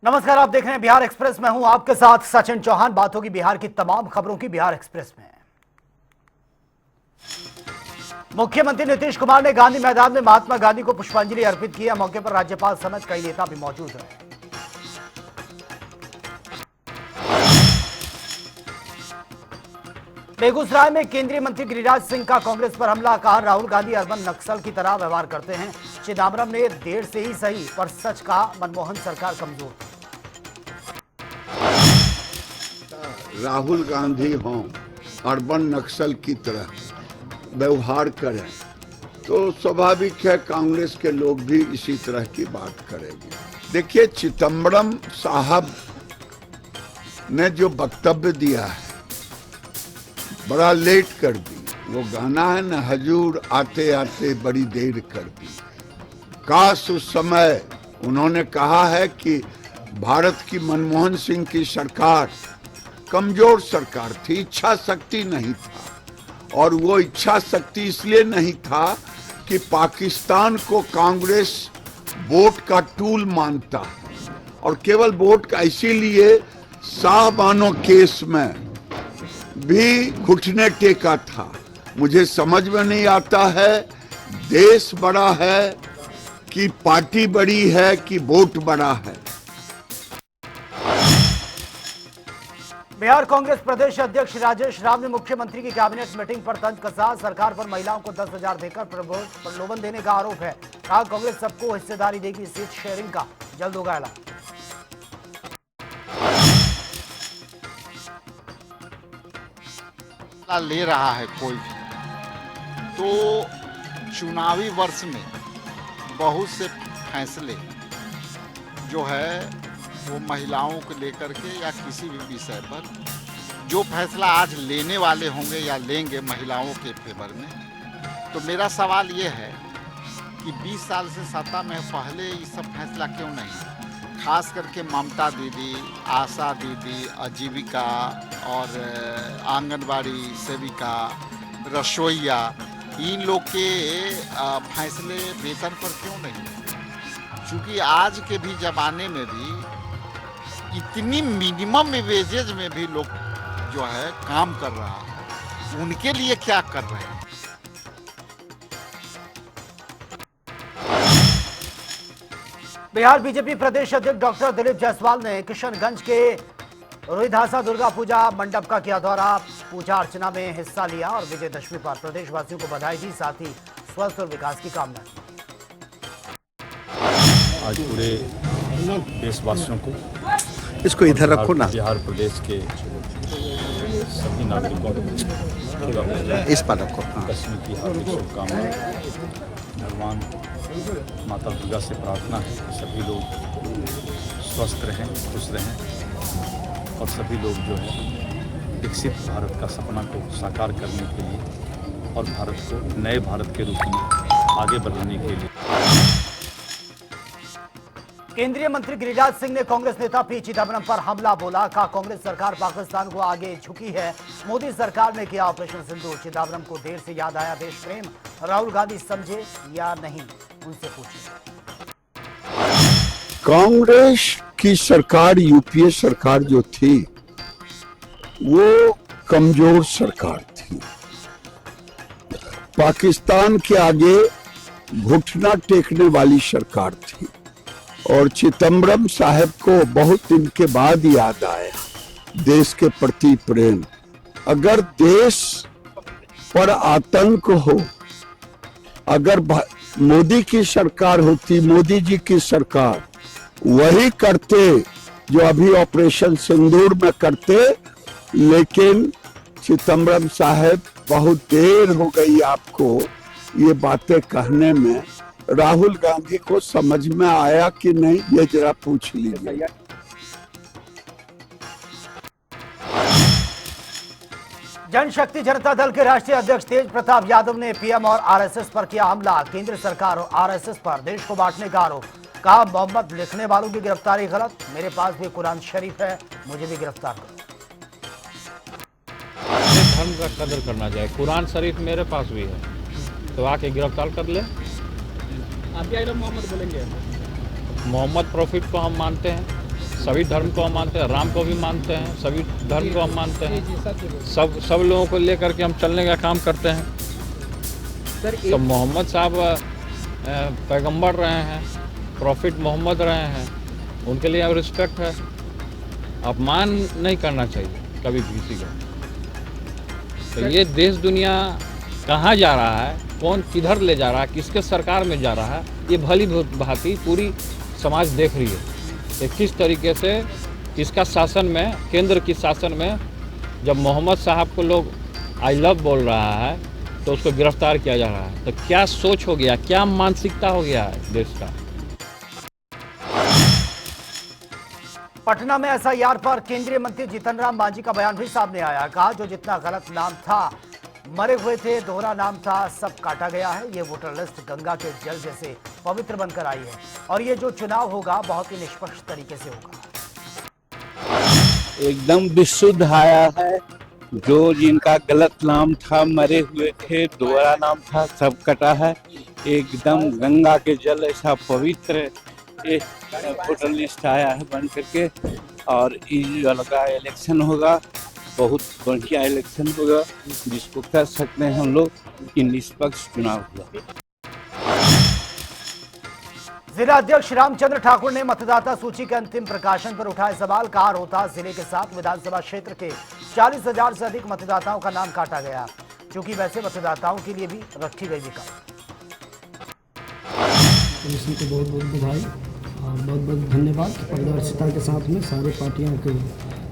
नमस्कार, आप देख रहे हैं बिहार एक्सप्रेस। मैं हूं आपके साथ सचिन चौहान। बात होगी बिहार की तमाम खबरों की बिहार एक्सप्रेस में। मुख्यमंत्री नीतीश कुमार ने गांधी मैदान में महात्मा गांधी को पुष्पांजलि अर्पित की है। मौके पर राज्यपाल समेत कई नेता भी मौजूद रहे। बेगूसराय में केंद्रीय मंत्री गिरिराज सिंह का कांग्रेस पर हमला। कहा, राहुल गांधी अर्बन नक्सल की तरह व्यवहार करते हैं। चिदम्बरम ने देर से ही सही पर सच कहा, मनमोहन सरकार कमजोर। राहुल गांधी हों, अर्बन नक्सल की तरह व्यवहार करें तो स्वाभाविक है कांग्रेस के लोग भी इसी तरह की बात करेंगे। देखिए, चिदम्बरम साहब ने जो वक्तव्य दिया है बड़ा लेट कर दी। वो गाना है न, हजूर आते आते बड़ी देर कर दी। काश उस समय उन्होंने कहा है कि भारत की मनमोहन सिंह की सरकार कमजोर सरकार थी, इच्छा शक्ति नहीं था। और वो इच्छा शक्ति इसलिए नहीं था कि पाकिस्तान को कांग्रेस वोट का टूल मानता है, और केवल वोट का, इसीलिए शाहबानो केस में भी घुटने टेका था। मुझे समझ में नहीं आता है देश बड़ा है कि पार्टी बड़ी है कि वोट बड़ा है। बिहार कांग्रेस प्रदेश अध्यक्ष राजेश राव ने मुख्यमंत्री की कैबिनेट मीटिंग पर तंज कसा। सरकार पर महिलाओं को 10,000 देकर प्रलोभन देने का आरोप है। कहा, कांग्रेस सबको हिस्सेदारी देगी, सीट शेयरिंग का जल्द होगा ऐलान। ले रहा है कोई भी तो चुनावी वर्ष में बहुत से फैसले जो है वो महिलाओं को लेकर के या किसी भी विषय पर जो फैसला आज लेने वाले होंगे या लेंगे महिलाओं के फेवर में, तो मेरा सवाल ये है कि 20 साल से सत्ता में पहले ये सब फैसला क्यों नहीं? खास करके ममता दीदी, आशा दीदी, आजीविका और आंगनबाड़ी सेविका, रसोईया, इन लोग के फैसले वेतन पर क्यों नहीं? क्योंकि आज के भी ज़माने में भी इतनी मिनिमम वेजेज में भी लोग जो है काम कर रहा है, उनके लिए क्या कर रहे हैं? बिहार बीजेपी प्रदेश अध्यक्ष डॉक्टर दिलीप जायसवाल ने किशनगंज के रोहिधासा दुर्गा पूजा मंडप का किया दौरा। पूजा अर्चना में हिस्सा लिया और विजयदशमी पर प्रदेशवासियों को बधाई दी, साथ ही स्वस्थ और विकास की कामना की। आज पूरे देशवासियों को, इसको इधर रखो ना, बिहार प्रदेश के सभी नागरिकों को इस पर रखो, दशमी की हार्दिक शुभकामनाएं। भगवान माता दुर्गा से प्रार्थना है कि सभी लोग स्वस्थ रहें, खुश रहें और सभी लोग जो है विकसित भारत का सपना को साकार करने के लिए और भारत को नए भारत के रूप में आगे बढ़ाने के लिए। केंद्रीय मंत्री गिरिराज सिंह ने कांग्रेस नेता पी चिदम्बरम पर हमला बोला। कहा, कांग्रेस सरकार पाकिस्तान को आगे झुकी है, मोदी सरकार ने किया ऑपरेशन सिंदूर। चिदम्बरम को देर से याद आया देश प्रेम, राहुल गांधी समझे या नहीं, उनसे पूछिए। कांग्रेस की सरकार, यूपीए सरकार जो थी वो कमजोर सरकार थी। पाकिस्तान के आगे घुटना टेकने वाली सरकार थी। और चिदम्बरम साहब को बहुत दिन के बाद याद आया देश के प्रति प्रेम। अगर देश पर आतंक हो, अगर मोदी की सरकार होती, मोदी जी की सरकार, वही करते जो अभी ऑपरेशन सिंदूर में करते। लेकिन चिदम्बरम साहब, बहुत देर हो गई आपको ये बातें कहने में। राहुल गांधी को समझ में आया कि नहीं, ये जरा पूछ लीजिए। जनशक्ति जनता दल के राष्ट्रीय अध्यक्ष तेज प्रताप यादव ने पीएम और आरएसएस पर किया हमला। केंद्र सरकार और आरएसएस पर देश को बांटने का आरोप। कहा, मोहम्मद लिखने वालों की गिरफ्तारी गलत, मेरे पास भी कुरान शरीफ है, मुझे भी गिरफ्तार करो। धर्म का कदर करना चाहिए। कुरान शरीफ मेरे पास भी है, तो आके गिरफ्तार कर ले। आप मोहम्मद बोलेंगे? मोहम्मद प्रॉफिट को हम मानते हैं, सभी धर्म को हम मानते हैं, राम को भी मानते हैं, सभी धर्म को हम मानते हैं, सब लोगों को लेकर के हम चलने का काम करते हैं। तो मोहम्मद साहब पैगंबर रहे हैं, प्रॉफिट मोहम्मद रहे हैं, उनके लिए अब रिस्पेक्ट है। अपमान नहीं करना चाहिए कभी भी किसी का। तो ये देश दुनिया कहाँ जा रहा है, कौन किधर ले जा रहा है, किसके सरकार में जा रहा है, ये भली भांति पूरी समाज देख रही है कि किस तरीके से किसका शासन में, केंद्र की शासन में जब मोहम्मद साहब को लोग आई लव बोल रहा है तो उसको गिरफ्तार किया जा रहा है। तो क्या सोच हो गया, क्या मानसिकता हो गया है देश का। पटना में एसआईआर पर केंद्रीय मंत्री जीतन राम मांझी का बयान भी सामने आया। कहा जो जितना गलत नाम था, मरे हुए थे, दोहरा नाम था, सब काटा गया है। ये वोटर लिस्ट गंगा के जल जैसे पवित्र बनकर आई है और ये जो चुनाव होगा बहुत ही निष्पक्ष तरीके से होगा। एकदम विशुद्ध आया है। जो जिनका गलत नाम था, मरे हुए थे, दोहरा नाम था, सब कटा है। एकदम गंगा के जल ऐसा पवित्र एक वोटर लिस्ट आया है बन करके। और इस वाला इलेक्शन होगा, बहुत बढ़िया इलेक्शन होगा, जिसको कह सकते हैं हम लोग कि निष्पक्ष चुनाव होगा। जिला अध्यक्ष रामचंद्र ठाकुर ने मतदाता सूची के अंतिम प्रकाशन पर उठाए सवाल। कहा रोहतास जिले के 7 विधानसभा क्षेत्र के 40,000 से अधिक मतदाताओं का नाम काटा गया, क्योंकि वैसे मतदाताओं के लिए भी रखी गई विकल्प। कमीशन को बहुत बहुत बधाई और बहुत बहुत धन्यवाद। पारदर्शिता के साथ में सारे पार्टियों के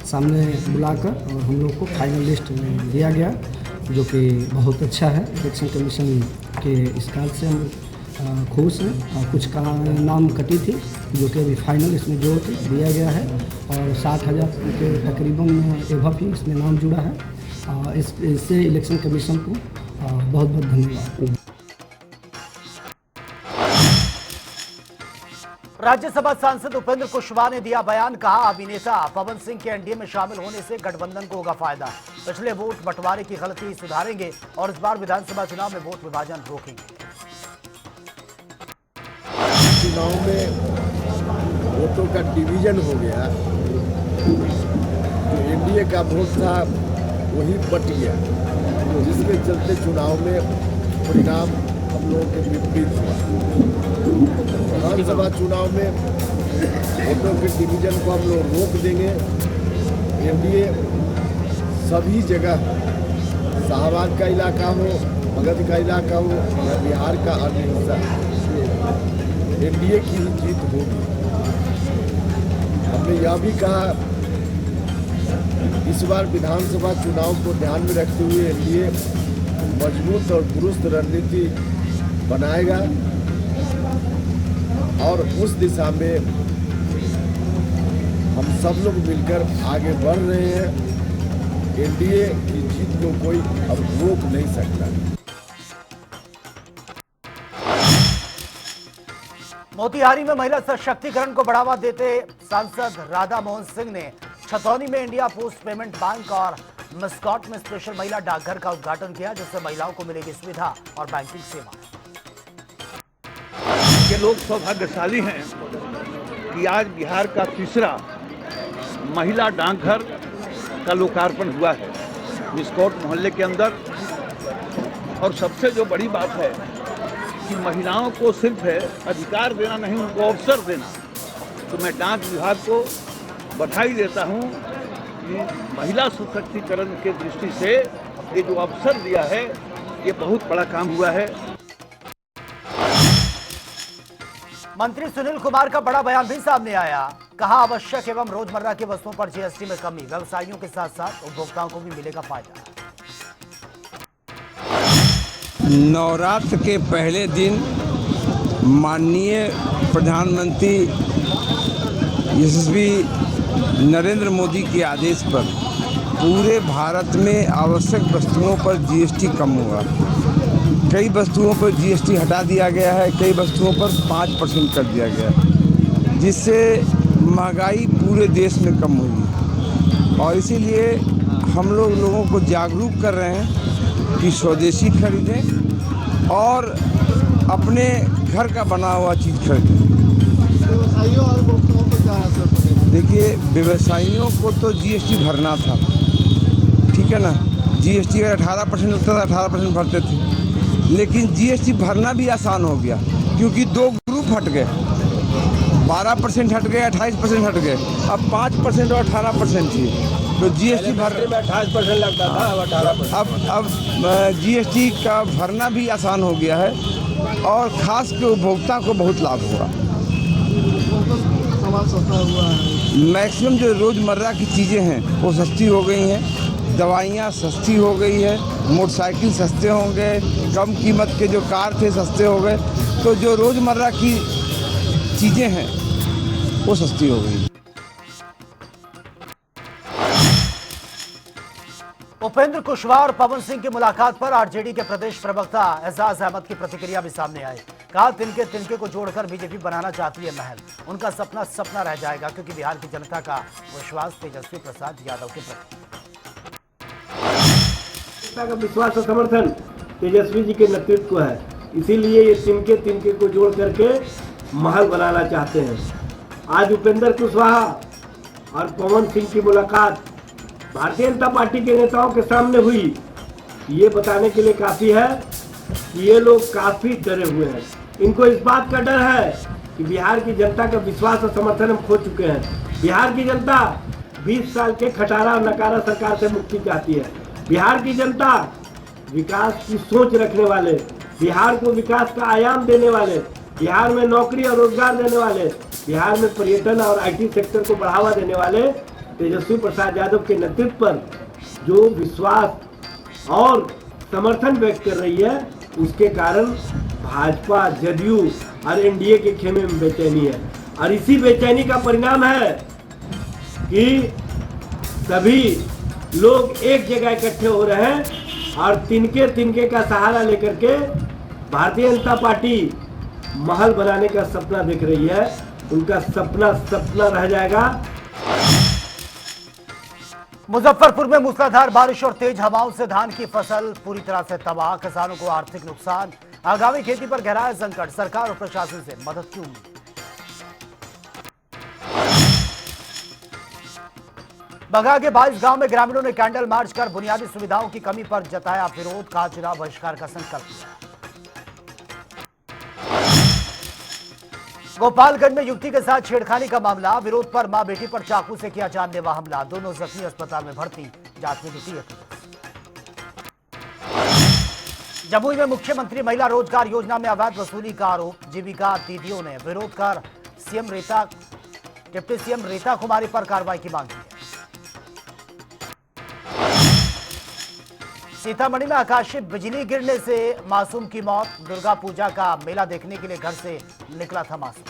सामने बुलाकर और हम लोग को फाइनल लिस्ट दिया गया, जो कि बहुत अच्छा है। इलेक्शन कमीशन के इस कार्य से हम खुश हैं। और कुछ का नाम कटी थी, जो कि अभी फाइनल इसमें जोड़ के दिया गया है और 60,000 के तकरीबन एवं भी इसमें नाम जुड़ा है। इससे इलेक्शन कमीशन को बहुत बहुत धन्यवाद। राज्यसभा सांसद उपेंद्र कुशवाहा ने दिया बयान। कहा अभिनेता पवन सिंह के एनडीए में शामिल होने से गठबंधन को होगा फायदा। पिछले वोट बंटवारे की गलती सुधारेंगे और इस बार विधानसभा चुनाव में वोट विभाजन रोकेंगे। चुनाव में वोटों का डिवीजन हो गया, जो एनडीए का वोट था वही बट गया, जिसके चलते चुनाव में परिणाम हम लोगों के विपरीत हुआ। विधानसभा चुनाव में वोटों के डिवीजन को हम लोग रोक देंगे। एनडीए सभी जगह, शाहबाद का इलाका हो, मगध का इलाका हो या बिहार का अन्य हिस्सा, एनडीए की ही जीत होगी। हमने यह भी कहा इस बार विधानसभा चुनाव को ध्यान में रखते हुए एनडीए मजबूत और दुरुस्त रणनीति बनाएगा और उस दिशा में हम सब लोग मिलकर आगे बढ़ रहे हैं। एनडीए की जीत को कोई अब रोक नहीं सकता। मोतिहारी में महिला सशक्तिकरण को बढ़ावा देते सांसद राधा मोहन सिंह ने छतौनी में इंडिया पोस्ट पेमेंट बैंक और मस्कॉट में स्पेशल महिला डाकघर का उद्घाटन किया, जिससे महिलाओं को मिलेगी सुविधा और बैंकिंग सेवा। ये लोग सौभाग्यशाली हैं कि आज बिहार का तीसरा महिला डाकघर का लोकार्पण हुआ है मिस्कॉट मोहल्ले के अंदर। और सबसे जो बड़ी बात है कि महिलाओं को सिर्फ अधिकार देना नहीं, उनको अवसर देना। तो मैं डाक विभाग को बधाई देता हूं कि महिला सशक्तिकरण के दृष्टि से ये जो अवसर दिया है, ये बहुत बड़ा काम हुआ है। मंत्री सुनील कुमार का बड़ा बयान भी सामने आया। कहा आवश्यक एवं रोजमर्रा की वस्तुओं पर जीएसटी में कमी, व्यवसायियों के साथ साथ उपभोक्ताओं को भी मिलेगा फायदा। नवरात्र के पहले दिन माननीय प्रधानमंत्री यशस्वी नरेंद्र मोदी के आदेश पर पूरे भारत में आवश्यक वस्तुओं पर जीएसटी कम हुआ। कई वस्तुओं पर जीएसटी हटा दिया गया है, कई वस्तुओं पर 5% कर दिया गया है, जिससे महंगाई पूरे देश में कम हुई। और इसीलिए हम लोगों को जागरूक कर रहे हैं कि स्वदेशी खरीदें और अपने घर का बना हुआ चीज़ खरीदें। देखिए, व्यवसायियों को तो जीएसटी भरना था, ठीक है ना। जीएसटी अगर 18% लगता था, 18% भरते थे, लेकिन जीएसटी भरना भी आसान हो गया क्योंकि दो ग्रुप हट गए, 12% हट गए, 28% हट गए, अब 5% और 18% थी। तो जीएसटी भर 28% लगता था, अब 18%। अब जीएसटी का भरना भी आसान हो गया है और खास के उपभोक्ता को बहुत लाभ हुआ। मैक्सिमम जो रोज़मर्रा की चीज़ें हैं वो सस्ती हो गई हैं, दवाइयाँ सस्ती हो गई है, मोटरसाइकिल सस्ते हो गए, कम कीमत के जो कार थे सस्ते हो गए, तो जो रोज़मर्रा की चीज़ें हैं वो सस्ती हो गई। उपेंद्र कुशवाहा और पवन सिंह की मुलाकात पर आरजेडी के प्रदेश प्रवक्ता एजाज अहमद की प्रतिक्रिया भी सामने आई। कहा, तिनके तिनके को जोड़कर बीजेपी बनाना चाहती है महल, उनका सपना सपना रह जाएगा क्योंकि बिहार की जनता का विश्वास तेजस्वी प्रसाद यादव के प्रति। जनता का विश्वास और समर्थन तेजस्वी जी के नेतृत्व को है, इसीलिए ये तिनके तिनके को जोड़ करके महल बनाना चाहते हैं। आज उपेंद्र कुशवाहा और पवन सिंह की मुलाकात भारतीय जनता पार्टी के नेताओं के सामने हुई, ये बताने के लिए काफी है कि ये लोग काफी डरे हुए हैं। इनको इस बात का डर है कि बिहार की जनता का विश्वास और समर्थन हम खो चुके हैं। बिहार की जनता 20 साल के खटारा और नकारा सरकार से मुक्ति चाहती है। बिहार की जनता विकास की सोच रखने वाले, बिहार को विकास का आयाम देने वाले, बिहार में नौकरी और रोजगार देने वाले, बिहार में पर्यटन और आईटी सेक्टर को बढ़ावा देने वाले तेजस्वी प्रसाद यादव के नेतृत्व पर जो विश्वास और समर्थन व्यक्त कर रही है, उसके कारण भाजपा, जदयू और एनडीए के खेमे में बेचैनी है। और इसी बेचैनी का परिणाम है कि सभी लोग एक जगह इकट्ठे हो रहे हैं और तिनके तिनके का सहारा लेकर के भारतीय जनता पार्टी महल बनाने का सपना देख रही है। उनका सपना सपना रह जाएगा। मुजफ्फरपुर में मूसलाधार बारिश और तेज हवाओं से धान की फसल पूरी तरह से तबाह, किसानों को आर्थिक नुकसान, आगामी खेती पर गहराया संकट, सरकार और प्रशासन से मदद की उम्मीद। बगहा के 22 गांव में ग्रामीणों ने कैंडल मार्च कर बुनियादी सुविधाओं की कमी पर जताया विरोध, कहा चुनाव बहिष्कार का संकल्प लिया। गोपालगंज में युवती के साथ छेड़खानी का मामला, विरोध पर मां बेटी पर चाकू से किया जानलेवा हमला, दोनों जख्मी अस्पताल में भर्ती, जांच में जुटी है पुलिस। जमुई में मुख्यमंत्री महिला रोजगार योजना में अवैध वसूली का आरोप, जीविका दीदियों ने विरोध कर डिप्टी सीएम रीता कुमारी पर कार्रवाई की मांग की है। सीतामढ़ी में आकाशीय बिजली गिरने से मासूम की मौत, दुर्गा पूजा का मेला देखने के लिए घर से निकला था मासूम।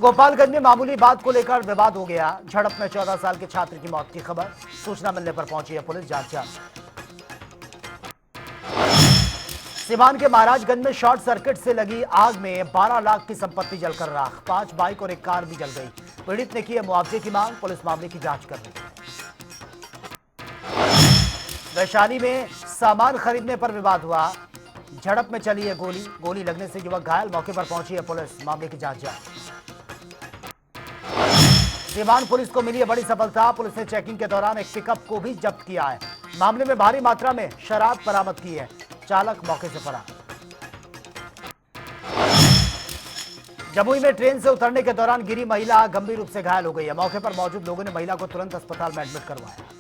गोपालगंज में मामूली बात को लेकर विवाद हो गया, झड़प में 14 साल के छात्र की मौत की खबर, सूचना मिलने पर पहुंची है पुलिस, जांच जारी। सिवान के महाराजगंज में शॉर्ट सर्किट से लगी आग में 12 लाख की संपत्ति जलकर राख, 5 बाइक और एक कार भी जल गई। पीड़ित ने की है मुआवजे की मांग, पुलिस मामले की जांच कर रही है। वैशाली में सामान खरीदने पर विवाद हुआ, झड़प में चली है गोली, गोली लगने से युवक घायल, मौके पर पहुंची है पुलिस, मामले की जांच जारी। सिवान पुलिस को मिली है बड़ी सफलता, पुलिस ने चेकिंग के दौरान एक पिकअप को भी जब्त किया है। मामले में भारी मात्रा में शराब बरामद की है, चालक मौके से फरार। जमुई में ट्रेन से उतरने के दौरान गिरी महिला गंभीर रूप से घायल हो गई है, मौके पर मौजूद लोगों ने महिला को तुरंत अस्पताल में एडमिट करवाया।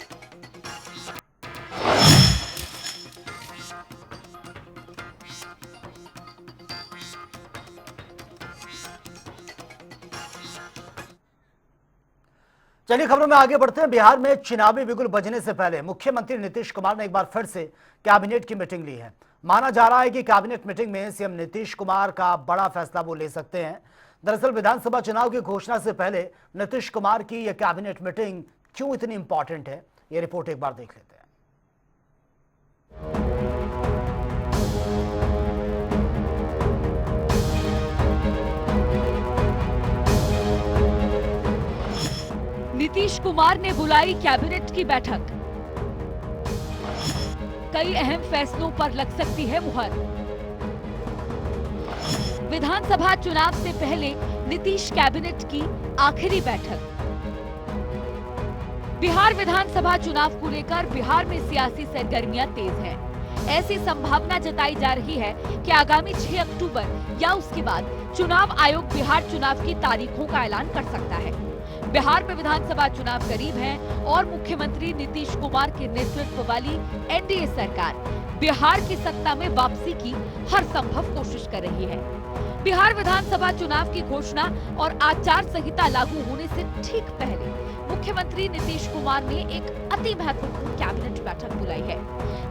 चलिए खबरों में आगे बढ़ते हैं। बिहार में चुनावी बिगुल बजने से पहले मुख्यमंत्री नीतीश कुमार ने एक बार फिर से कैबिनेट की मीटिंग ली है। माना जा रहा है कि कैबिनेट मीटिंग में सीएम नीतीश कुमार का बड़ा फैसला वो ले सकते हैं। दरअसल विधानसभा चुनाव की घोषणा से पहले नीतीश कुमार की यह कैबिनेट मीटिंग क्यों इतनी इंपॉर्टेंट है, ये रिपोर्ट एक बार देख लेते हैं। नीतीश कुमार ने बुलाई कैबिनेट की बैठक, कई अहम फैसलों पर लग सकती है मुहर। विधानसभा चुनाव से पहले नीतीश कैबिनेट की आखिरी बैठक। बिहार विधानसभा चुनाव को लेकर बिहार में सियासी सरगर्मियां तेज हैं। ऐसी संभावना जताई जा रही है कि आगामी 6 अक्टूबर या उसके बाद चुनाव आयोग बिहार चुनाव की तारीखों का ऐलान कर सकता है। बिहार में विधानसभा चुनाव करीब हैं और मुख्यमंत्री नीतीश कुमार के नेतृत्व वाली एनडीए सरकार बिहार की सत्ता में वापसी की हर संभव कोशिश कर रही है। बिहार विधानसभा चुनाव की घोषणा और आचार संहिता लागू होने से ठीक पहले मुख्यमंत्री नीतीश कुमार ने एक अति महत्वपूर्ण कैबिनेट बैठक बुलाई है।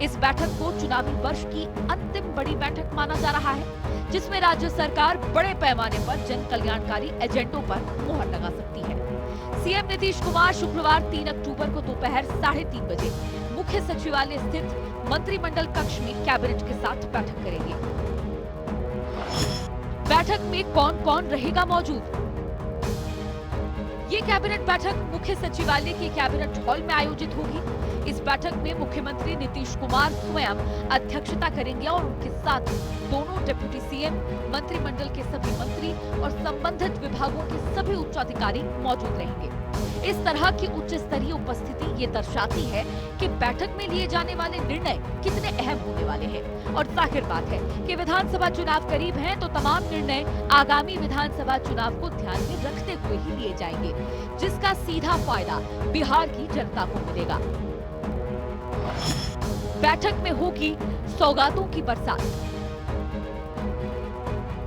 इस बैठक को चुनावी वर्ष की अंतिम बड़ी बैठक माना जा रहा है, जिसमें राज्य सरकार बड़े पैमाने पर जन कल्याणकारी एजेंडों पर मुहर लगा सकती है। सीएम नीतीश कुमार शुक्रवार 3 अक्टूबर को दोपहर 3:30 बजे मुख्य सचिवालय स्थित मंत्रिमंडल कक्ष में कैबिनेट के साथ बैठक करेंगे। बैठक में कौन कौन रहेगा मौजूद? ये कैबिनेट बैठक मुख्य सचिवालय के कैबिनेट हॉल में आयोजित होगी। इस बैठक में मुख्यमंत्री नीतीश कुमार स्वयं अध्यक्षता करेंगे और उनके साथ दोनों डिप्टी सीएम, मंत्रिमंडल के सभी मंत्री और संबंधित विभागों के सभी उच्च अधिकारी मौजूद रहेंगे। इस तरह की उच्च स्तरीय उपस्थिति ये दर्शाती है कि बैठक में लिए जाने वाले निर्णय कितने अहम होने वाले हैं। और जाहिर बात है कि विधानसभा चुनाव करीब हैं, तो तमाम निर्णय आगामी विधानसभा चुनाव को ध्यान में रखते हुए ही लिए जाएंगे, जिसका सीधा फायदा बिहार की जनता को मिलेगा। बैठक में होगी सौगातों की बरसात।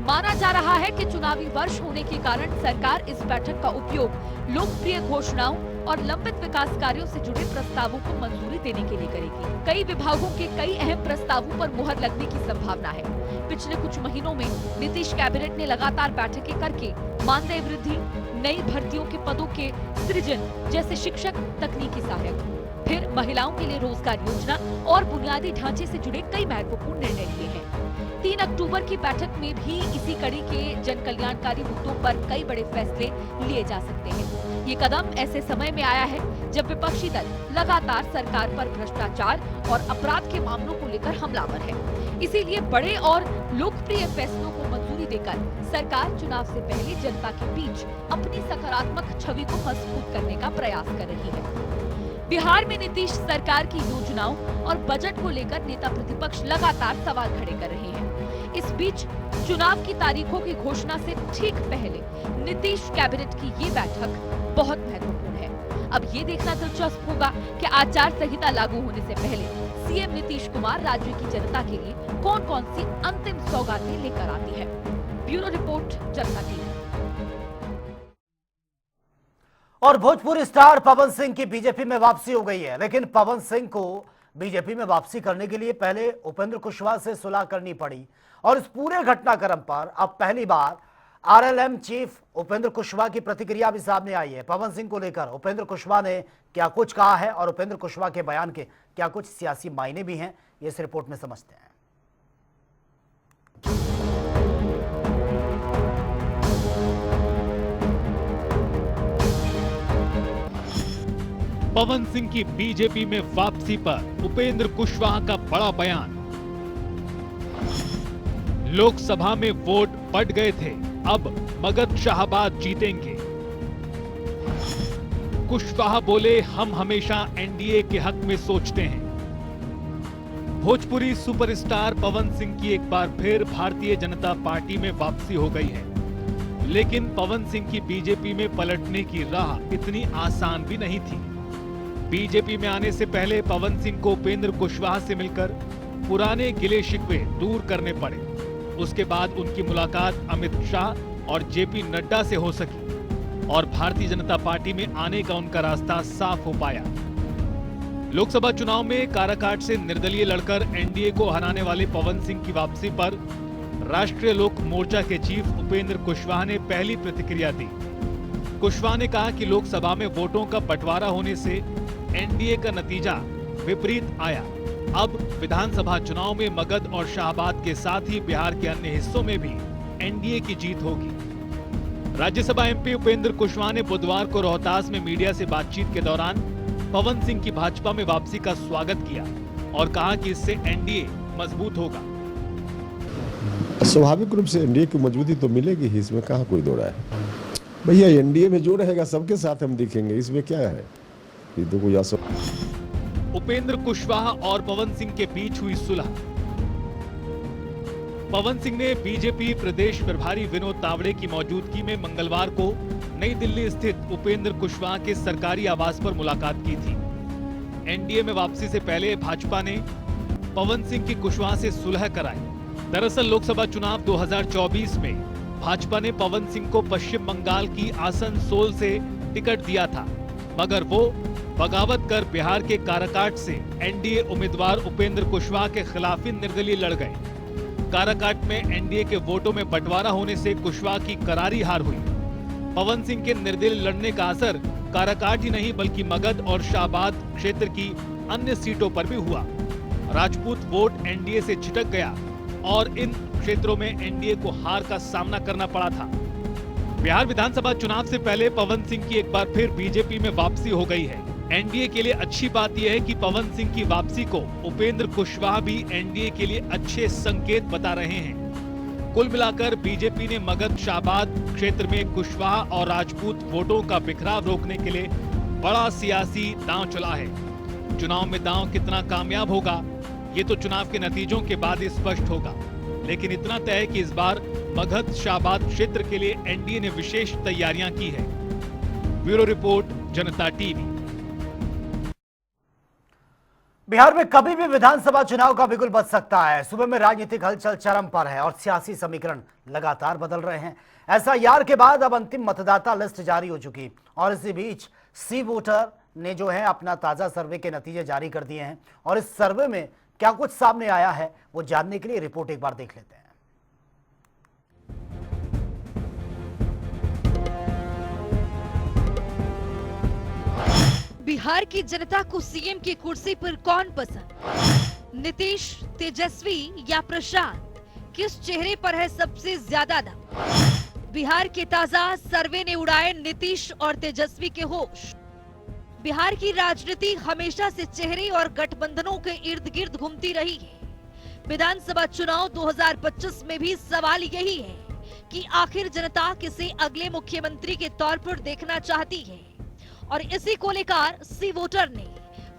माना जा रहा है कि चुनावी वर्ष होने के कारण सरकार इस बैठक का उपयोग लोकप्रिय घोषणाओं और लंबित विकास कार्यों से जुड़े प्रस्तावों को मंजूरी देने के लिए करेगी। कई विभागों के कई अहम प्रस्तावों पर मुहर लगने की संभावना है। पिछले कुछ महीनों में नीतीश कैबिनेट ने लगातार बैठकें करके मानदेय वृद्धि, नई भर्तियों के पदों के सृजन जैसे शिक्षक, तकनीकी सहायक, फिर महिलाओं के लिए रोजगार योजना और बुनियादी ढांचे से जुड़े कई महत्वपूर्ण निर्णय लिए हैं। 3 अक्टूबर की बैठक में भी इसी कड़ी के जन कल्याणकारी मुद्दों पर कई बड़े फैसले लिए जा सकते हैं। ये कदम ऐसे समय में आया है जब विपक्षी दल लगातार सरकार पर भ्रष्टाचार और अपराध के मामलों को लेकर हमलावर है। इसीलिए बड़े और लोकप्रिय फैसलों को मंजूरी देकर सरकार चुनाव से पहले जनता के बीच अपनी सकारात्मक छवि को मजबूत करने का प्रयास कर रही है। बिहार में नीतीश सरकार की योजनाओं और बजट को लेकर नेता प्रतिपक्ष लगातार सवाल खड़े कर रहे हैं। इस बीच चुनाव की तारीखों की घोषणा से ठीक पहले नीतीश कैबिनेट की ये बैठक बहुत महत्वपूर्ण है। अब ये देखना दिलचस्प होगा कि आचार संहिता लागू होने से पहले सीएम नीतीश कुमार राज्य की जनता के लिए कौन कौन सी अंतिम सौगातें लेकर आती है। ब्यूरो रिपोर्ट, जनता टीवी। और भोजपुरी स्टार पवन सिंह की बीजेपी में वापसी हो गई है, लेकिन पवन सिंह को बीजेपी में वापसी करने के लिए पहले उपेंद्र कुशवाहा से सुलह करनी पड़ी। और इस पूरे घटनाक्रम पर अब पहली बार आरएलएम चीफ उपेंद्र कुशवाहा की प्रतिक्रिया भी सामने आई है। पवन सिंह को लेकर उपेंद्र कुशवाहा ने क्या कुछ कहा है और उपेंद्र कुशवाहा के बयान के क्या कुछ सियासी मायने भी हैं, ये इस रिपोर्ट में समझते हैं। पवन सिंह की बीजेपी में वापसी पर उपेंद्र कुशवाहा का बड़ा बयान। लोकसभा में वोट पड़ गए थे, अब मगध शाहबाद जीतेंगे। कुशवाहा बोले, हम हमेशा एनडीए के हक में सोचते हैं। भोजपुरी सुपरस्टार पवन सिंह की एक बार फिर भारतीय जनता पार्टी में वापसी हो गई है, लेकिन पवन सिंह की बीजेपी में पलटने की राह इतनी आसान भी नहीं थी। बीजेपी में आने से पहले पवन सिंह को उपेंद्र कुशवाहा से मिलकर पुराने गिले शिकवे दूर करने पड़े। उसके बाद उनकी मुलाकात अमित शाह और जेपी नड्डा से हो सकी और भारतीय जनता पार्टी में आने का उनका रास्ता साफ हो पाया। लोकसभा चुनाव में काराकाट से निर्दलीय लड़कर एनडीए को हराने वाले पवन सिंह की वापसी पर राष्ट्रीय लोक मोर्चा के चीफ उपेंद्र कुशवाहा ने पहली प्रतिक्रिया दी। कुशवाहा ने कहा कि लोकसभा में वोटों का बंटवारा होने से एनडीए का नतीजा विपरीत आया। अब विधानसभा चुनाव में मगध और शाहबाद के साथ ही बिहार के अन्य हिस्सों में भी एनडीए की जीत होगी। राज्यसभा एमपी उपेंद्र कुशवाहा ने बुधवार को रोहतास में मीडिया से बातचीत के दौरान पवन सिंह की भाजपा में वापसी का स्वागत किया और कहा कि इससे एनडीए मजबूत होगा। स्वाभाविक रूप से एनडीए की मजबूती तो मिलेगी ही, इसमें कहाँ कोई दो राय है। भैया एनडीए में जो रहेगा सबके साथ हम दिखेंगे, इसमें क्या है, ये तो कोई उपेंद्र कुशवाहा और पवन सिंह के बीच हुई सुलह। पवन सिंह ने बीजेपी प्रदेश प्रभारी विनोद तावड़े की मौजूदगी में मंगलवार को नई दिल्ली स्थित उपेंद्र कुशवाहा के सरकारी आवास पर मुलाकात की थी। एनडीए में वापसी से पहले भाजपा ने पवन सिंह की कुशवाहा से सुलह कराई। दरअसल लोकसभा चुनाव 2024 में भाजपा ने पवन सिंह को पश्चिम बंगाल की आसनसोल से टिकट दिया था, मगर वो बगावत कर बिहार के काराकाट से एनडीए उम्मीदवार उपेंद्र कुशवाहा के खिलाफ ही निर्दलीय लड़ गए। काराकाट में एनडीए के वोटों में बंटवारा होने से कुशवाहा की करारी हार हुई। पवन सिंह के निर्दलीय लड़ने का असर काराकाट ही नहीं बल्कि मगध और शाहबाद क्षेत्र की अन्य सीटों पर भी हुआ। राजपूत वोट एनडीए से छिटक गया और इन क्षेत्रों में एनडीए को हार का सामना करना पड़ा था। बिहार विधानसभा चुनाव से पहले पवन सिंह की एक बार फिर बीजेपी में वापसी हो गई है। एनडीए के लिए अच्छी बात यह है कि पवन सिंह की वापसी को उपेंद्र कुशवाहा भी एनडीए के लिए अच्छे संकेत बता रहे हैं। कुल मिलाकर बीजेपी ने मगध शाहबाद क्षेत्र में कुशवाहा और राजपूत वोटों का बिखराव रोकने के लिए बड़ा सियासी दांव चला है। चुनाव में दांव कितना कामयाब होगा ये तो चुनाव के नतीजों के बाद ही स्पष्ट होगा, लेकिन इतना तय है कि इस बार मगध शाहबाद क्षेत्र के लिए एनडीए ने विशेष तैयारियां की है। ब्यूरो रिपोर्ट, जनता टीवी। बिहार में कभी भी विधानसभा चुनाव का बिगुल बज सकता है। सूबे में राजनीतिक हलचल चरम पर है और सियासी समीकरण लगातार बदल रहे हैं। एसआईआर के बाद अब अंतिम मतदाता लिस्ट जारी हो चुकी और इसी बीच सी वोटर ने जो है अपना ताजा सर्वे के नतीजे जारी कर दिए हैं और इस सर्वे में क्या कुछ सामने आया है वो जानने के लिए रिपोर्ट एक बार देख लेते हैं। बिहार की जनता को सीएम की कुर्सी पर कौन पसंद? नीतीश, तेजस्वी या प्रशांत? किस चेहरे पर है सबसे ज्यादा दम? बिहार के ताजा सर्वे ने उड़ाए नीतीश और तेजस्वी के होश। बिहार की राजनीति हमेशा से चेहरे और गठबंधनों के इर्द गिर्द घूमती रही है। विधानसभा चुनाव 2025 में भी सवाल यही है कि आखिर जनता किसे अगले मुख्यमंत्री के तौर पर देखना चाहती है और इसी को लेकर सी वोटर ने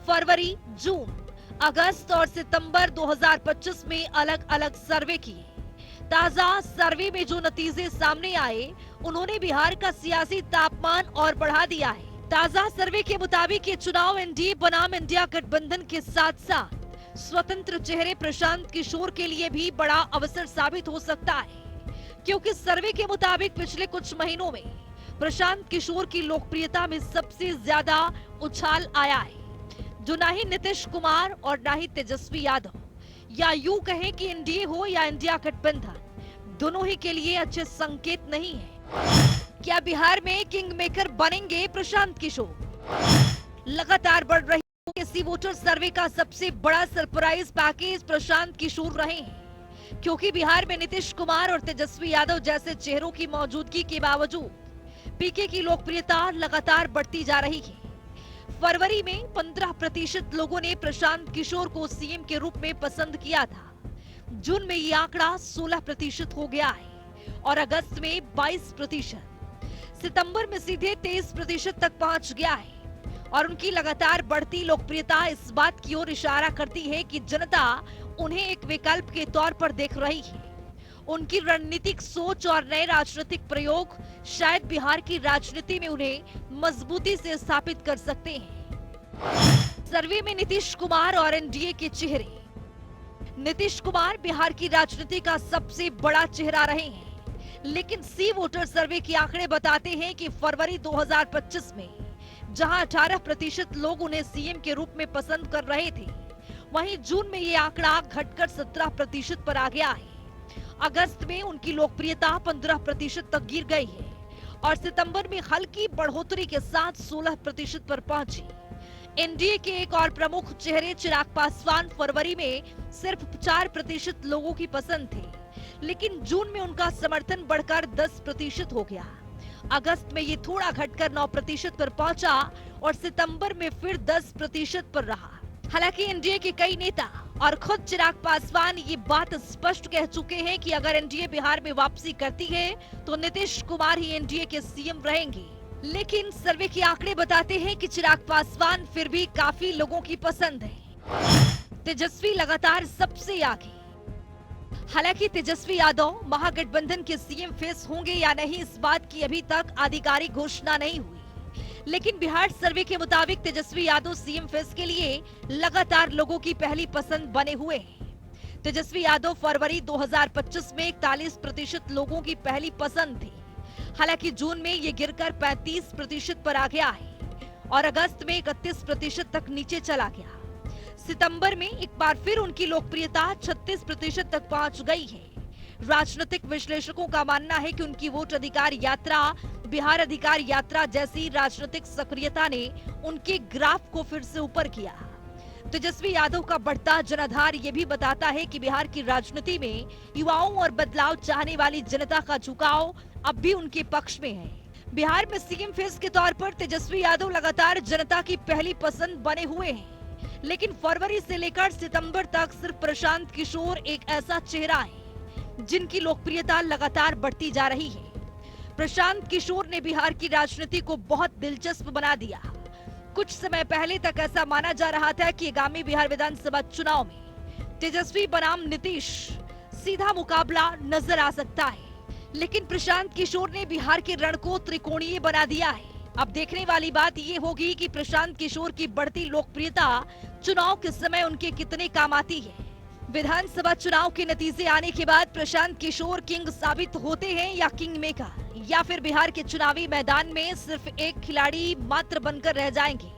फरवरी, जून, अगस्त और सितंबर 2025 में अलग अलग सर्वे किए। ताजा सर्वे में जो नतीजे सामने आए उन्होंने बिहार का सियासी तापमान और बढ़ा दिया है। ताजा सर्वे के मुताबिक ये चुनाव एनडीए बनाम इंडिया गठबंधन के साथ साथ स्वतंत्र चेहरे प्रशांत किशोर के लिए भी बड़ा अवसर साबित हो सकता है, क्योंकि सर्वे के मुताबिक पिछले कुछ महीनों में प्रशांत किशोर की लोकप्रियता में सबसे ज्यादा उछाल आया है, जो ना ही नीतीश कुमार और ना ही तेजस्वी यादव या यूं कहें कि एनडीए हो या इंडिया गठबंधन, दोनों ही के लिए अच्छे संकेत नहीं है। क्या बिहार में किंग मेकर बनेंगे प्रशांत किशोर? लगातार बढ़ रही सी वोटर सर्वे का सबसे बड़ा सरप्राइज पैकेज प्रशांत किशोर रहे हैं, क्योंकि बिहार में नीतीश कुमार और तेजस्वी यादव जैसे चेहरों की मौजूदगी के बावजूद पीके की लोकप्रियता लगातार बढ़ती जा रही है। फरवरी में 15% लोगों ने प्रशांत किशोर को सीएम के रूप में पसंद किया था। जून में ये आंकड़ा 16% हो गया है और अगस्त में 22%, सितंबर में सीधे 23% तक पहुंच गया है और उनकी लगातार बढ़ती लोकप्रियता इस बात की ओर इशारा करती है कि जनता उन्हें एक विकल्प के तौर पर देख रही है। उनकी रणनीतिक सोच और नए राजनीतिक प्रयोग शायद बिहार की राजनीति में उन्हें मजबूती से स्थापित कर सकते हैं। सर्वे में नीतीश कुमार और एनडीए के चेहरे। नीतीश कुमार बिहार की राजनीति का सबसे बड़ा चेहरा रहे हैं, लेकिन सी वोटर सर्वे के आंकड़े बताते हैं कि फरवरी 2025 में जहां 18% लोग उन्हें सीएम के रूप में पसंद कर रहे थे, वहीं जून में ये आंकड़ा घटकर 17% पर आ गया है। अगस्त में उनकी लोकप्रियता 15% तक गिर गई है और सितंबर में हल्की बढ़ोतरी के साथ 16% पर पहुंची। एनडीए के एक और प्रमुख चेहरे चिराग पासवान फरवरी में सिर्फ 4% लोगों की पसंद थे, लेकिन जून में उनका समर्थन बढ़कर 10% हो गया। अगस्त में ये थोड़ा घटकर 9% पर पहुंचा और सितंबर में फिर 10% पर रहा। हालांकि एनडीए के कई नेता और खुद चिराग पासवान ये बात स्पष्ट कह चुके हैं कि अगर एनडीए बिहार में वापसी करती है तो नीतीश कुमार ही एनडीए के सीएम रहेंगे। लेकिन सर्वे के आंकड़े बताते हैं कि चिराग पासवान फिर भी काफी लोगों की पसंद है। तेजस्वी लगातार सबसे आगे। हालांकि तेजस्वी यादव महागठबंधन के सीएम फेस होंगे या नहीं, इस बात की अभी तक आधिकारिक घोषणा नहीं हुई। लेकिन बिहार सर्वे के मुताबिक तेजस्वी यादव सीएम फेस के लिए लगातार लोगों की पहली पसंद बने हुए हैं। तेजस्वी यादव फरवरी 2025 में 41% लोगों की पहली पसंद थी। हालांकि जून में ये गिरकर 35% पर आ गया है और अगस्त में 31% तक नीचे चला गया। सितंबर में एक बार फिर उनकी लोकप्रियता 36% तक पहुंच गई है। राजनीतिक विश्लेषकों का मानना है कि उनकी वोट अधिकार यात्रा, बिहार अधिकार यात्रा जैसी राजनीतिक सक्रियता ने उनके ग्राफ को फिर से ऊपर किया। तेजस्वी यादव का बढ़ता जनाधार ये भी बताता है कि बिहार की राजनीति में युवाओं और बदलाव चाहने वाली जनता का झुकाव अब भी उनके पक्ष में है। बिहार में सीएम फेस के तौर पर तेजस्वी यादव लगातार जनता की पहली पसंद बने हुए हैं। लेकिन फरवरी से लेकर सितंबर तक सिर्फ प्रशांत किशोर एक ऐसा चेहरा है जिनकी लोकप्रियता लगातार बढ़ती जा रही है। प्रशांत किशोर ने बिहार की राजनीति को बहुत दिलचस्प बना दिया। कुछ समय पहले तक ऐसा माना जा रहा था कि आगामी बिहार विधानसभा चुनाव में तेजस्वी बनाम नीतीश सीधा मुकाबला नजर आ सकता है। लेकिन प्रशांत किशोर ने बिहार के रण को त्रिकोणीय बना दिया है। अब देखने वाली बात ये होगी कि प्रशांत किशोर की बढ़ती लोकप्रियता चुनाव के समय उनके कितने काम आती है। विधानसभा चुनाव के नतीजे आने के बाद प्रशांत किशोर किंग साबित होते हैं या किंग मेकर, या फिर बिहार के चुनावी मैदान में सिर्फ एक खिलाड़ी मात्र बनकर रह जाएंगे,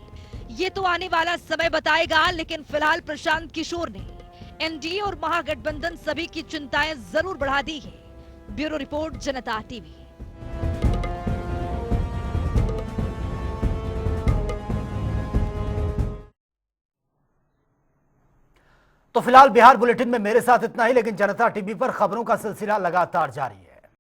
ये तो आने वाला समय बताएगा। लेकिन फिलहाल प्रशांत किशोर ने एनडीए और महागठबंधन सभी की चिंताएं जरूर बढ़ा दी है। ब्यूरो रिपोर्ट, जनता टीवी। तो फिलहाल बिहार बुलेटिन में मेरे साथ इतना ही, लेकिन जनता टीवी पर खबरों का सिलसिला लगातार जारी है।